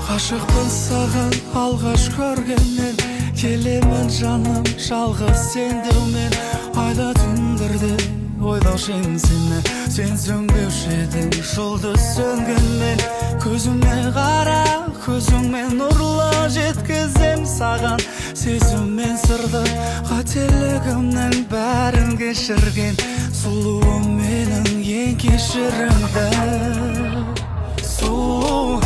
Ғашықпын саған алғаш көргеннен, келемін жаным жалғыз сендеумен. Айда түндерде ойлаушы едім сені, сен сөнбеуші едің жұлдыз сөнгенмен. Көзіме қара, көзіңмен нұрлы жеткізем саған сезім мен сырды. Қателігімнің бәрін кешірген сұлуым менің, ең кешірімді. Сұлу